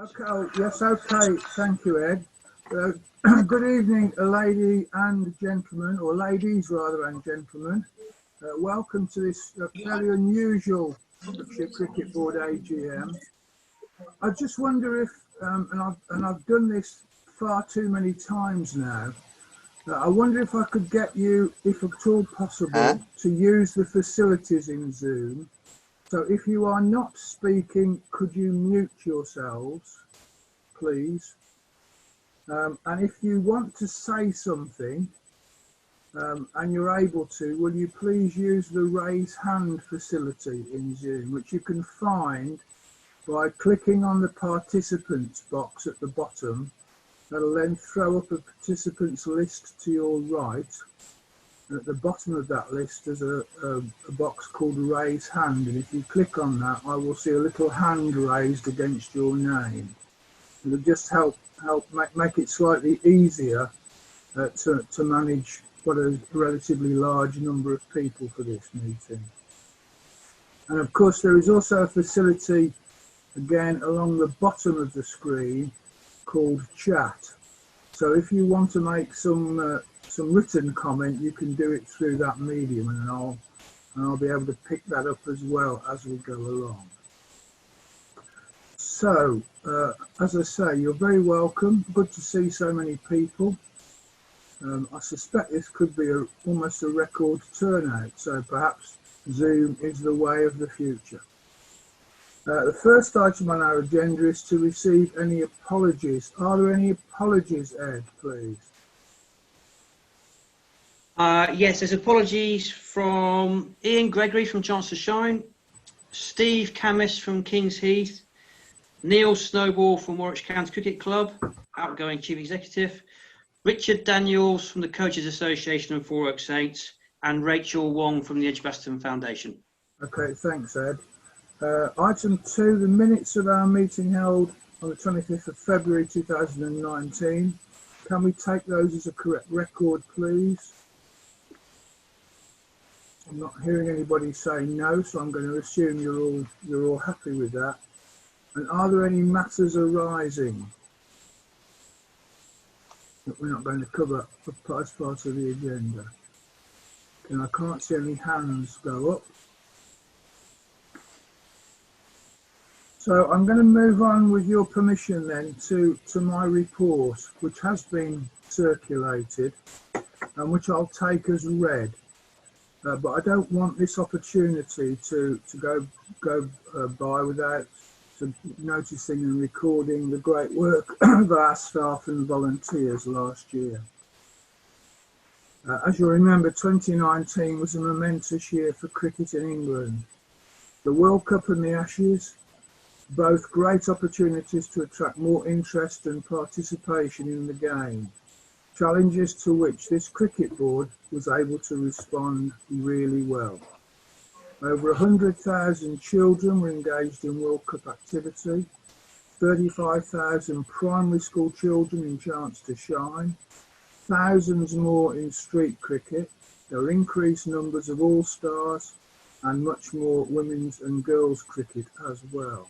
Okay, yes, okay, thank you, Ed. Good evening, lady and gentlemen, or ladies rather and gentlemen. Welcome to this fairly unusual Warwickshire Cricket Board AGM. I just wonder if, and I've done this far too many times now, I wonder if I could get you, if at all possible, to use the facilities in Zoom. So if you are not speaking, could you mute yourselves, please? And if you want to say something and you're able to, will you please use the raise hand facility in Zoom, which you can find by clicking on the participants box at the bottom. That'll then throw up a participants list to your right. And at the bottom of that list there's a box called raise hand, and if you click on that I will see a little hand raised against your name. It'll just help make it slightly easier to manage what a relatively large number of people for this meeting. And of course there is also a facility again along the bottom of the screen called chat. So if you want to make some written comment, you can do it through that medium, and I'll be able to pick that up as well as we go along. So, as I say, you're very welcome. Good to see so many people. I suspect this could be almost a record turnout, so perhaps Zoom is the way of the future. The first item on our agenda is to receive any apologies. Are there any apologies, Ed, please? Yes, there's apologies from Ian Gregory from Chancellor Shine, Steve Camis from Kings Heath, Neil Snowball from Warwickshire County Cricket Club, outgoing Chief Executive, Richard Daniels from the Coaches Association of Four Oak Saints, and Rachel Wong from the Edgbaston Foundation. Okay, thanks, Ed. Item 2, the minutes of our meeting held on the 25th of February 2019. Can we take those as a correct record, please? I'm not hearing anybody say no, so I'm going to assume you're all happy with that. And are there any matters arising that we're not going to cover as part of the agenda? And I can't see any hands go up. So I'm going to move on with your permission then to my report, which has been circulated and which I'll take as read. But I don't want this opportunity to go by without noticing and recording the great work of our staff and volunteers last year. As you'll remember, 2019 was a momentous year for cricket in England. The World Cup and the Ashes, both great opportunities to attract more interest and participation in the game, challenges to which this cricket board was able to respond really well. Over 100,000 children were engaged in World Cup activity, 35,000 primary school children in Chance to Shine, thousands more in street cricket, there were increased numbers of all-stars and much more women's and girls cricket as well.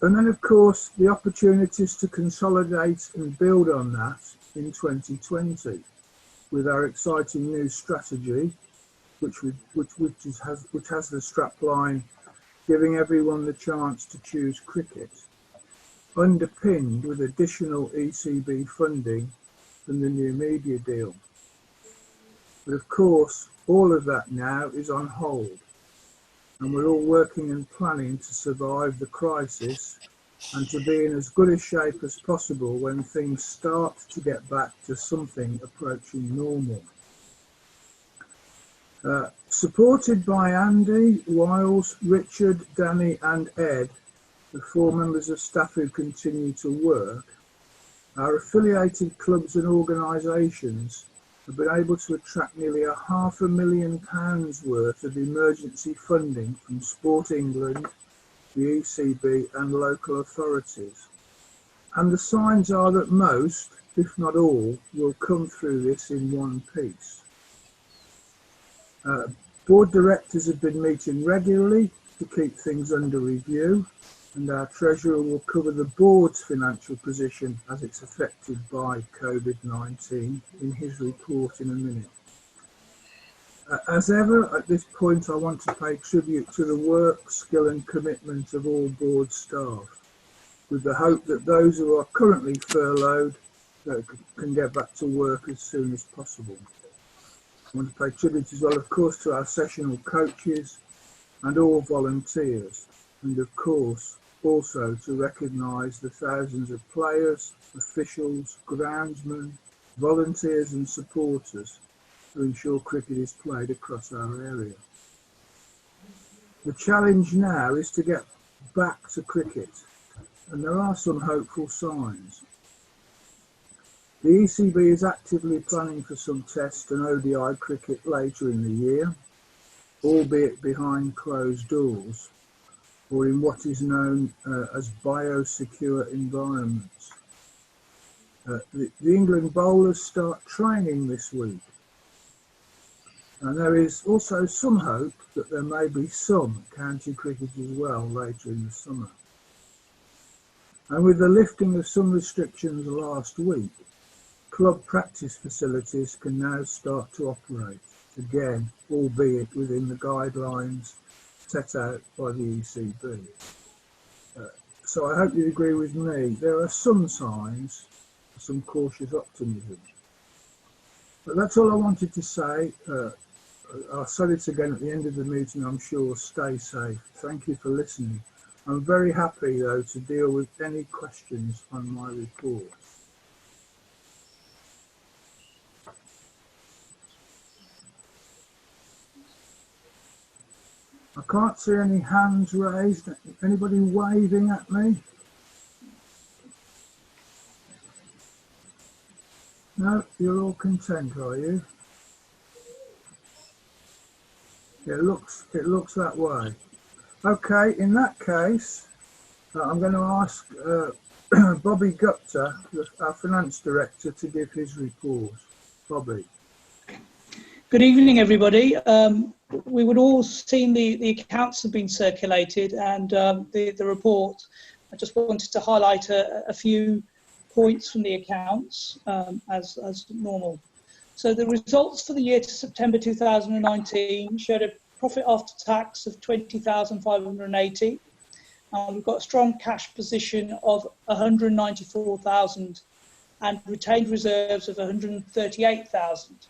And then, of course, the opportunities to consolidate and build on that in 2020 with our exciting new strategy, which has the strapline giving everyone the chance to choose cricket, underpinned with additional ECB funding from the new media deal. But of course, all of that now is on hold, and we're all working and planning to survive the crisis and to be in as good a shape as possible when things start to get back to something approaching normal. Supported by Andy, Wiles, Richard, Danny and Ed, the 4 members of staff who continue to work, our affiliated clubs and organisations have been able to attract nearly £500,000 worth of emergency funding from Sport England, the ECB and local authorities. And the signs are that most, if not all, will come through this in one piece. Board directors have been meeting regularly to keep things under review. and our Treasurer will cover the Board's financial position as it's affected by COVID-19 in his report in a minute. As ever, at this point, I want to pay tribute to the work, skill and commitment of all Board staff, with the hope that those who are currently furloughed can get back to work as soon as possible. I want to pay tribute as well, of course, to our sessional coaches and all volunteers, and of course also to recognise the thousands of players, officials, groundsmen, volunteers and supporters to ensure cricket is played across our area. The challenge now is to get back to cricket, and there are some hopeful signs. The ECB is actively planning for some test and ODI cricket later in the year, albeit behind closed doors, or in what is known as biosecure environments. The England bowlers start training this week, and there is also some hope that there may be some county cricket as well later in the summer. And with the lifting of some restrictions last week, club practice facilities can now start to operate, again, albeit within the guidelines set out by the ECB. So I hope you agree with me. There are some signs, some cautious optimism. But that's all I wanted to say. I'll say it again at the end of the meeting, I'm sure. Stay safe. Thank you for listening. I'm very happy, though, to deal with any questions on my report. I can't see any hands raised. Anybody waving at me? No, you're all content, are you? It looks that way. Okay, in that case, I'm going to ask Bobby Gupta, our Finance Director, to give his report. Bobby. Good evening, everybody. We would all seen the accounts have been circulated and the report. I just wanted to highlight a few points from the accounts as normal. So the results for the year to September 2019 showed a profit after tax of 20,580. We've got a strong cash position of 194,000 and retained reserves of 138,000.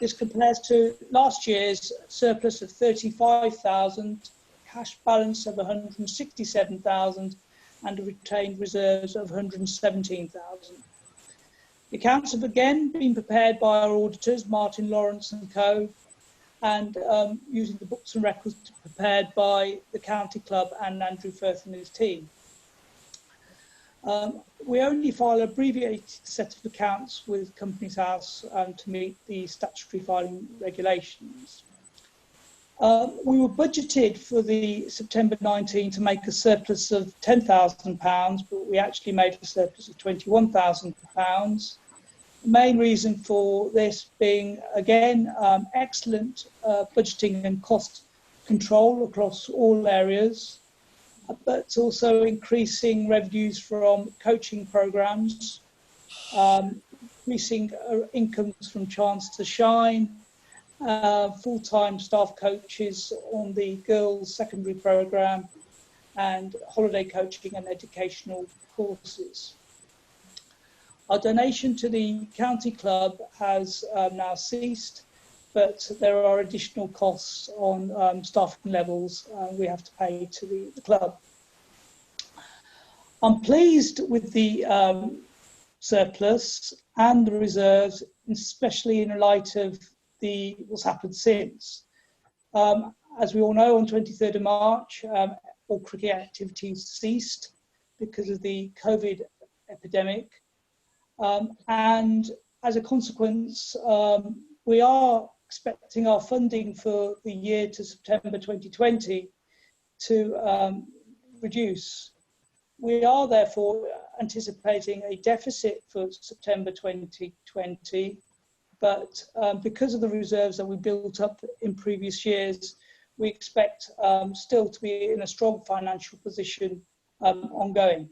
This compares to last year's surplus of 35,000, cash balance of 167,000 and retained reserves of 117,000. The accounts have again been prepared by our auditors, Martin Lawrence and Co, and using the books and records prepared by the County Club and Andrew Firth and his team. We only file an abbreviated set of accounts with Companies House to meet the statutory filing regulations. We were budgeted for the September 19 to make a surplus of £10,000, but we actually made a surplus of £21,000. The main reason for this being, again, excellent budgeting and cost control across all areas, but also increasing revenues from coaching programs, increasing incomes from Chance to Shine, full-time staff coaches on the girls' secondary program, and holiday coaching and educational courses. Our donation to the County Club has now ceased, but there are additional costs on staffing levels we have to pay to the club. I'm pleased with the surplus and the reserves, especially in light of what's happened since. As we all know, on 23rd of March, all cricket activities ceased because of the COVID epidemic. And as a consequence, we are expecting our funding for the year to September 2020 to reduce. We are therefore anticipating a deficit for September 2020, but because of the reserves that we built up in previous years, we expect still to be in a strong financial position ongoing.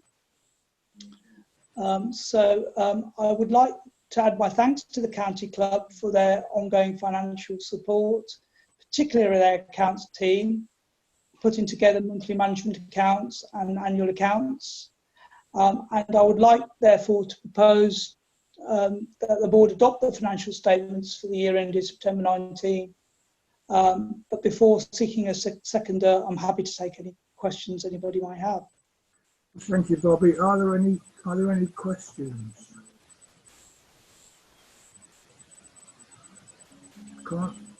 I would like to add my thanks to the County Club for their ongoing financial support, particularly their accounts team, putting together monthly management accounts and annual accounts. And I would like, therefore, to propose that the board adopt the financial statements for the year ended September 19. But before seeking a seconder, I'm happy to take any questions anybody might have. Thank you, Bobby. Are there any questions?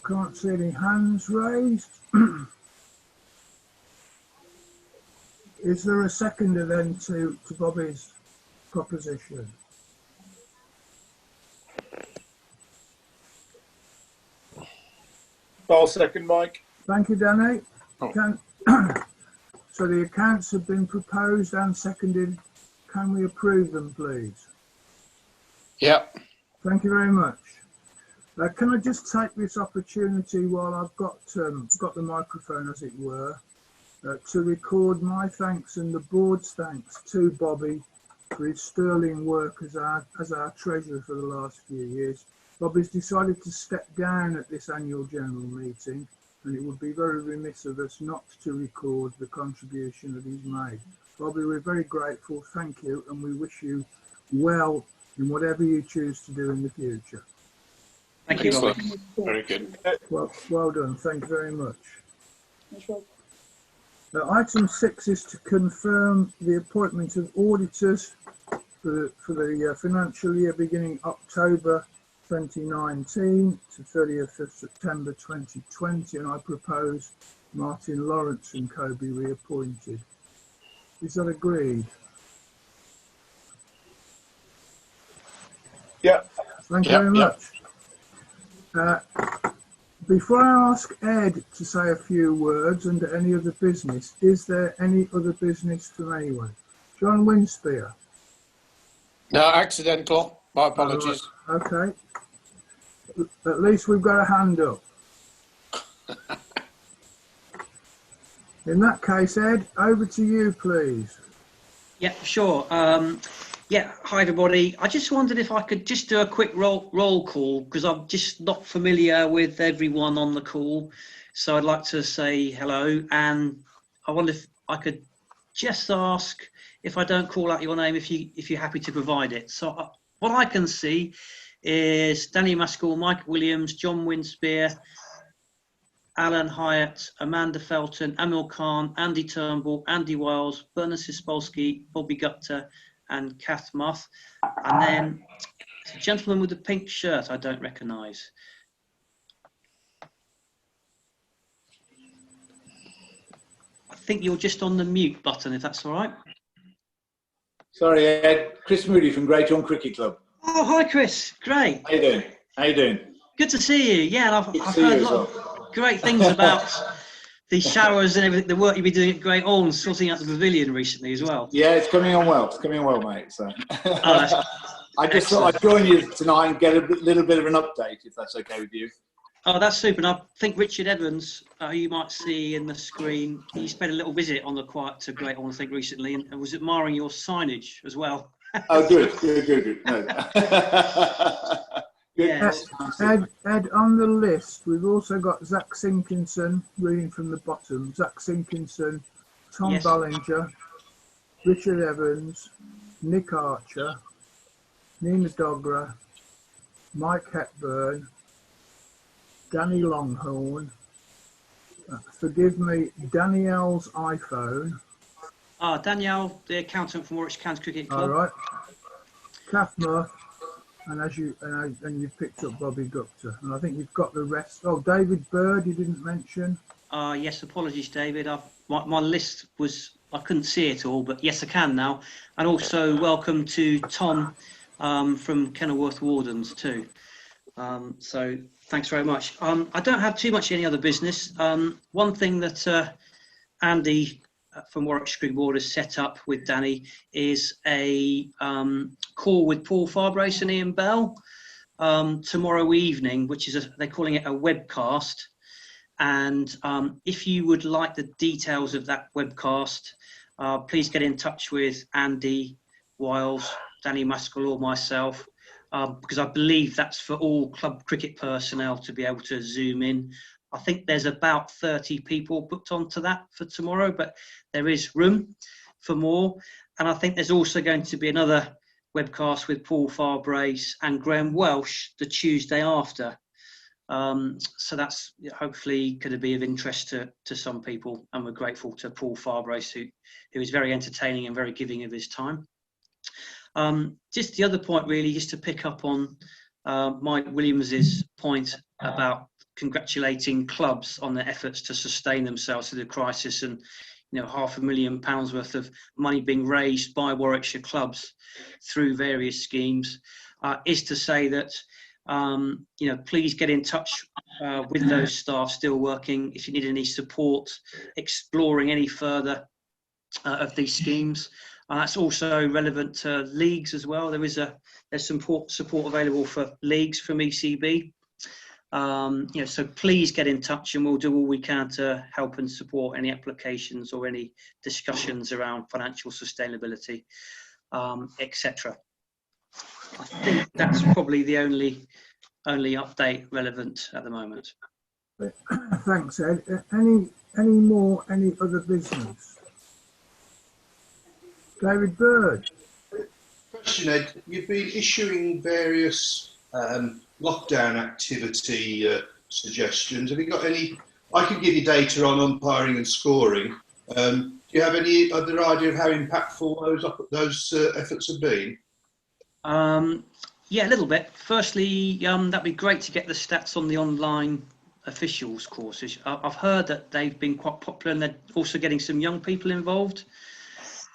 Can't see any hands raised. Is there a seconder then to Bobby's proposition? I'll second, Mike. Thank you, Danny. Oh. So the accounts have been proposed and seconded. Can we approve them, please? Yep. Thank you very much. Can I just take this opportunity while I've got the microphone, as it were, to record my thanks and the board's thanks to Bobby for his sterling work as our treasurer for the last few years. Bobby's decided to step down at this annual general meeting, and it would be very remiss of us not to record the contribution that he's made. Bobby, we're very grateful, thank you, and we wish you well in whatever you choose to do in the future. Thank you, Bobby. Very good. Well done, thank you very much. That's right. Item 6 is to confirm the appointment of auditors for the financial year beginning October 2019 to 30th of September 2020, and I propose Martin Lawrence and Co be reappointed. Is that agreed? Yeah. Thank you very much. Before I ask Ed to say a few words under any other business, is there any other business from anyone? John Winspear? No, accidental. My apologies. Right. Okay. At least we've got a hand up. In that case, Ed, over to you, please. Yeah, sure. Yeah, hi everybody. I just wondered if I could just do a quick roll call, because I'm just not familiar with everyone on the call. So I'd like to say hello, and I wonder if I could just ask, if I don't call out your name, if you're happy to provide it. So what I can see is Danny Maskell, Mike Williams, John Winspear, Alan Hyatt, Amanda Felton, Emil Khan, Andy Turnbull, Andy Wiles, Bernard Sispolsky, Bobby Gupta, and Kath Moth. And then a gentleman with a pink shirt I don't recognise. I think you're just on the mute button, if that's all right. Sorry, Ed. Chris Moody from Great Orme Cricket Club. Oh, hi, Chris. Great. How you doing? How you doing? Good to see you. Yeah, I've heard a lot of great things about the showers and everything, the work you've been doing at Great Orme, sorting out the pavilion recently as well. Yeah, it's coming on well. It's coming on well, mate. So Oh, I just thought I'd join you tonight and get a little bit of an update, if that's okay with you. Oh, that's super. And I think Richard Evans, who you might see in the screen, he spent a little visit on the quiet to Great Orme, I think, recently, and was admiring your signage as well. Oh, good. No. Yes. Ed, on the list, we've also got Zach Sinkinson, reading from the bottom. Zach Sinkinson, Tom Yes. Ballinger, Richard Evans, Nick Archer, Nina Dogra, Mike Hepburn, Danny Longhorn, forgive me, Danielle's iPhone. Danielle, the accountant from Warwickshire County Cricket Club. All right. Kath Moth, and you've picked up Bobby Gupta, and I think you've got the rest. Oh, David Bird, you didn't mention. Yes, apologies, David. My list was, I couldn't see it all, but yes, I can now. And also welcome to Tom from Kenilworth Wardens too. So thanks very much. I don't have too much any other business. One thing that Andy from Warwickshire Cricket Board has set up with Danny is a call with Paul Farbrace and Ian Bell tomorrow evening, which is they're calling it a webcast. And if you would like the details of that webcast, please get in touch with Andy Wiles, Danny Maskell, or myself, because I believe that's for all club cricket personnel to be able to zoom in. I think there's about 30 people booked onto that for tomorrow, but there is room for more. And I think there's also going to be another webcast with Paul Farbrace and Graham Welsh the Tuesday after. So that's hopefully going to be of interest to some people, and we're grateful to Paul Farbrace, who is very entertaining and very giving of his time. Just the other point, really, just to pick up on Mike Williams's point about congratulating clubs on their efforts to sustain themselves through the crisis, and £500,000 worth of money being raised by Warwickshire clubs through various schemes, is to say that please get in touch with those staff still working if you need any support exploring any further of these schemes. That's also relevant to leagues as well. There's some support available for leagues from ECB. So please get in touch, and we'll do all we can to help and support any applications or any discussions around financial sustainability, etc. I think that's probably the only update relevant at the moment. Thanks, Ed. Any other business? David Bird. Question, Ed. You've been issuing various lockdown activity suggestions. Have you got any? I can give you data on umpiring and scoring. Do you have any other idea of how impactful those efforts have been? Yeah, a little bit. Firstly, that'd be great to get the stats on the online officials courses. I've heard that they've been quite popular, and they're also getting some young people involved.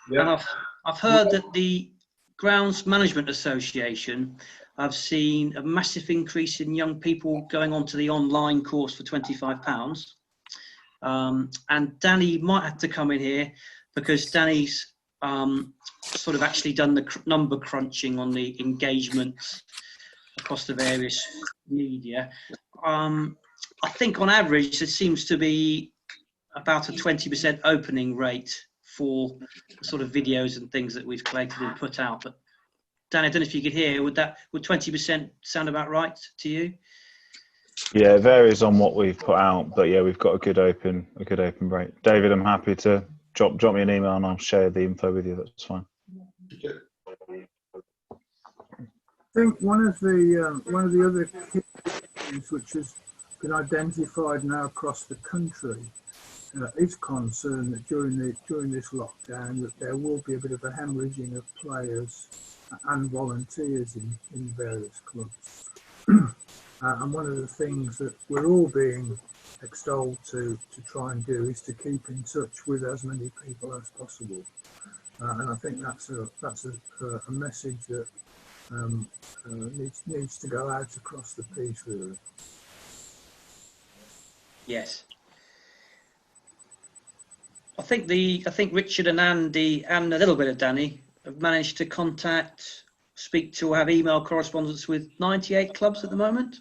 Yeah. And I've heard that the Grounds Management Association have seen a massive increase in young people going onto the online course for £25. And Danny might have to come in here, because Danny's sort of actually done the number crunching on the engagements across the various media. I think on average there seems to be about a 20% opening rate for the sort of videos and things that we've collated and put out. But Dan, I don't know if you could hear, would 20% sound about right to you? Yeah, it varies on what we've put out, but yeah, we've got a good open rate. David, I'm happy to drop me an email and I'll share the info with you. That's fine. I think one of the other key things which has been identified now across the country is concern that during this lockdown that there will be a bit of a hemorrhaging of players and volunteers in various clubs. And one of the things that we're all being extolled to try and do is to keep in touch with as many people as possible. And I think that's a message that needs to go out across the piece, really. Yes. I think Richard and Andy and a little bit of Danny have managed to speak to or have email correspondence with 98 clubs at the moment.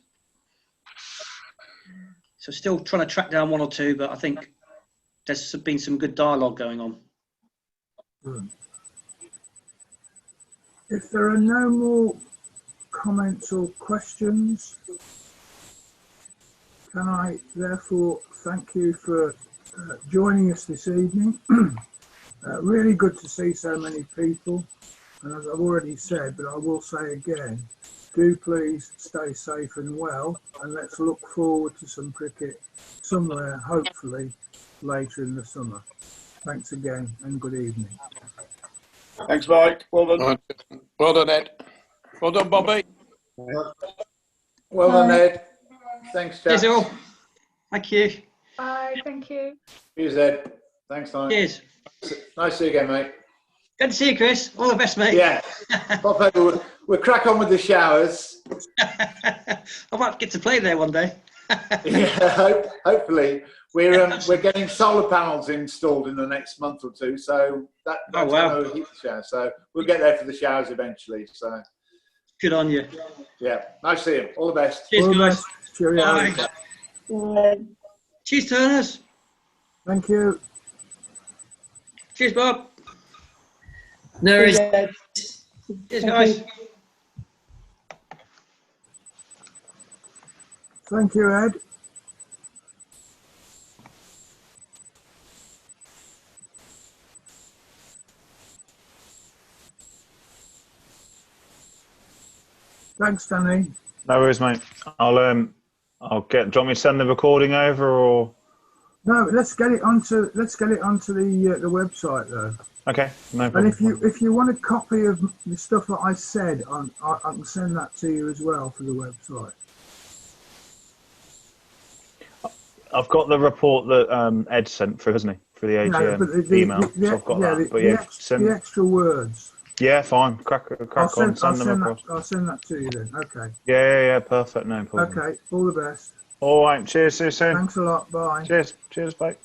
So still trying to track down one or two, but I think there's been some good dialogue going on. If there are no more comments or questions, can I therefore thank you for joining us this evening. Really good to see so many people, and as I've already said, but I will say again, do please stay safe and well, and let's look forward to some cricket somewhere, hopefully later in the summer. Thanks again, and good evening. Thanks, Mike. Well done. Well done, Ed. Well done, Bobby. Well done, Ed. Thanks, Jack. Cheers all. Thank you. Bye, thank you. Cheers, Ed. Thanks, Mike. Cheers. Nice to see you again, mate. Good to see you, Chris. All the best, mate. Yeah. Pop over. We'll crack on with the showers. I might get to play there one day. Yeah, hopefully. We're getting solar panels installed in the next month or two, so that's oh, wow. going to heat the shower. So we'll get there for the showers eventually. So good on you. Yeah, nice to see you. All the best. Cheers, all guys. Cheerio. Bye. Bye. Cheers, Turners. Thank you. Cheers, Bob. No worries. Cheers, Cheers, Thank guys. you. Thank you, Ed. Thanks, Danny. No worries, mate. I'll get. Do you want me to send the recording over, or? No, let's get it onto the website though. Okay, no And problem. if you want a copy of the stuff that I said, I can send that to you as well for the website. I've got the report that Ed sent through, hasn't he? For the AGM email. So I've got that. But yeah, the extra words. Yeah, fine. Crack on. Send them across. I'll send that to you then. Okay. Yeah. Perfect. No problem. Okay. All the best. All right. Cheers. See you soon. Thanks a lot. Bye. Cheers. Bye.